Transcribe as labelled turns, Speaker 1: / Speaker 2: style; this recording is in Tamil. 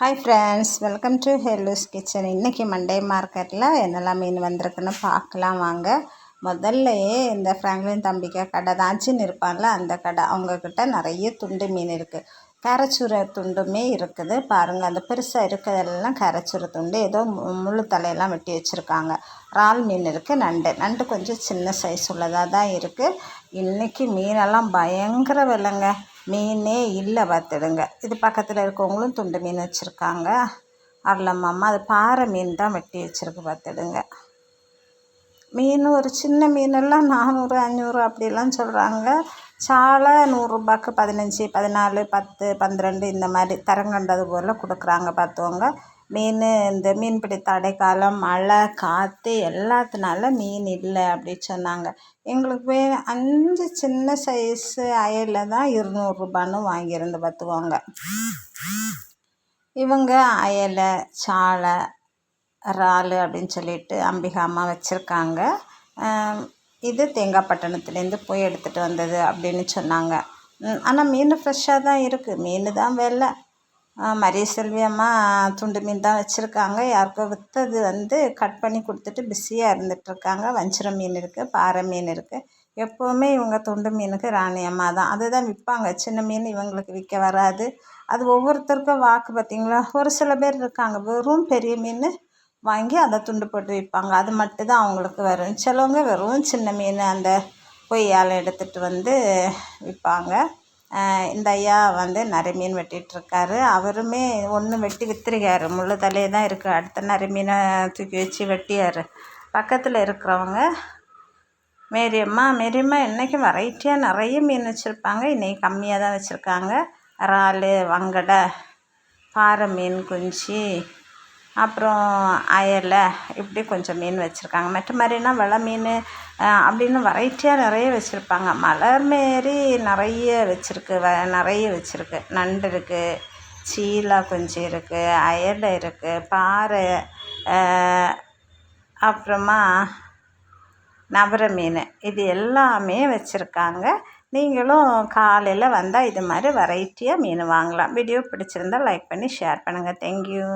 Speaker 1: Hi friends, welcome to Hellu's kitchen. இன்றைக்கி மண்டே மார்க்கெட்டில் என்னெல்லாம் மீன் வந்திருக்குன்னு பார்க்கலாம் வாங்க. முதல்லையே இந்த ஃப்ராங்க்லின் தம்பிக்கா கடை தாச்சின்னு இருப்பான்ல, அந்த கடை அவங்கக்கிட்ட நிறைய துண்டு மீன் இருக்குது. கரைச்சுரை துண்டுமே இருக்குது பாருங்கள். அந்த பெருசாக இருக்கிறதெல்லாம் கரைச்சுரை துண்டு, ஏதோ முழு தலையெல்லாம் வெட்டி வச்சுருக்காங்க. இறால் மீன் இருக்குது, நண்டு கொஞ்சம் சின்ன சைஸ் உள்ளதாக தான் இருக்குது. இன்றைக்கி மீனெல்லாம் பயங்கர விலைங்க. மீனே இல்லை பார்த்துடுங்க. இது பக்கத்தில் இருக்கவங்களும் துண்டு மீன் வச்சுருக்காங்க. அருளம்மா அது பாறை மீன் தான் வெட்டி வச்சுருக்கு பார்த்துடுங்க. மீன் ஒரு சின்ன மீனெல்லாம் 400 500 அப்படிலாம் சொல்கிறாங்க. சாலை 100 ரூபாய்க்கு 15 14 10 12 இந்த மாதிரி தரம் கண்டது போல் கொடுக்குறாங்க பார்த்துவோங்க. மீன் இந்த மீன்பிடி தடைக்காலம், மழை, காற்று எல்லாத்தினால மீன் இல்லை அப்படி சொன்னாங்க. எங்களுக்கு 5 சின்ன சைஸு அயலில் தான் 200 ரூபான்னு வாங்கியிருந்து பார்த்துவோங்க. இவங்க அயலை, சாலை, இறால் அப்படின்னு சொல்லிட்டு அம்பிகா அம்மா வச்சுருக்காங்க. இது தேங்காய்பட்டணத்துலேருந்து போய் எடுத்துகிட்டு வந்தது அப்படின்னு சொன்னாங்க. ஆனால் மீன் ஃப்ரெஷ்ஷாக தான் இருக்குது. மீன் தான் வெலை. மரிய செல்வி அம்மா துண்டு மீன் தான் வச்சுருக்காங்க. யாருக்கோ விற்றது கட் பண்ணி கொடுத்துட்டு பிஸியாக இருந்துகிட்ருக்காங்க. வஞ்சிரம் மீன் இருக்குது, பாறை மீன் இருக்குது. எப்போவுமே இவங்க துண்டு மீனுக்கு ராணி அம்மா தான், அதுதான் விற்பாங்க. சின்ன மீன் இவங்களுக்கு விற்க வராது. அது ஒவ்வொருத்தருக்கும் வாக்கு பார்த்திங்களா. ஒரு சில பேர் இருக்காங்க வெறும் பெரிய மீன் வாங்கி அதை துண்டு போட்டு விற்பாங்க. அது மட்டும்தான் அவங்களுக்கு வரும். சிலவங்க வெறும் சின்ன மீன் அந்த பொய்யால் எடுத்துகிட்டு விற்பாங்க. இந்த ஐயா நிறைய மீன் வெட்டிகிட்ருக்காரு. அவருமே ஒன்று வெட்டி விற்றுருக்காரு. முள்ளு தலையே தான் இருக்குது. அடுத்த நிறைய மீனை தூக்கி வச்சு வெட்டியார். பக்கத்தில் இருக்கிறவங்க மேரியம்மா என்றைக்கும் வெரைட்டியாக நிறைய மீன் வச்சுருப்பாங்க. இன்றைக்கி கம்மியாக தான் வச்சுருக்காங்க. இறால், வங்கடை, பாறை மீன் குஞ்சு, அப்புறம் அயலை, இப்படி கொஞ்சம் மீன் வச்சுருக்காங்க. மற்ற மாதிரினா வெலை மீன் அப்படின்னு வெரைட்டியாக நிறைய வச்சுருப்பாங்க. மலர் மாரி நிறைய வச்சுருக்கு. நண்டு இருக்குது, சீலா குஞ்சு இருக்குது, அயலை இருக்குது, பாறை, அப்புறமா நவர மீன், இது எல்லாமே வச்சுருக்காங்க. நீங்களும் காலையில் வந்தால் இது மாதிரி வெரைட்டியாக மீன் வாங்கலாம். வீடியோ பிடிச்சிருந்தால் லைக் பண்ணி ஷேர் பண்ணுங்கள். தேங்க்யூ.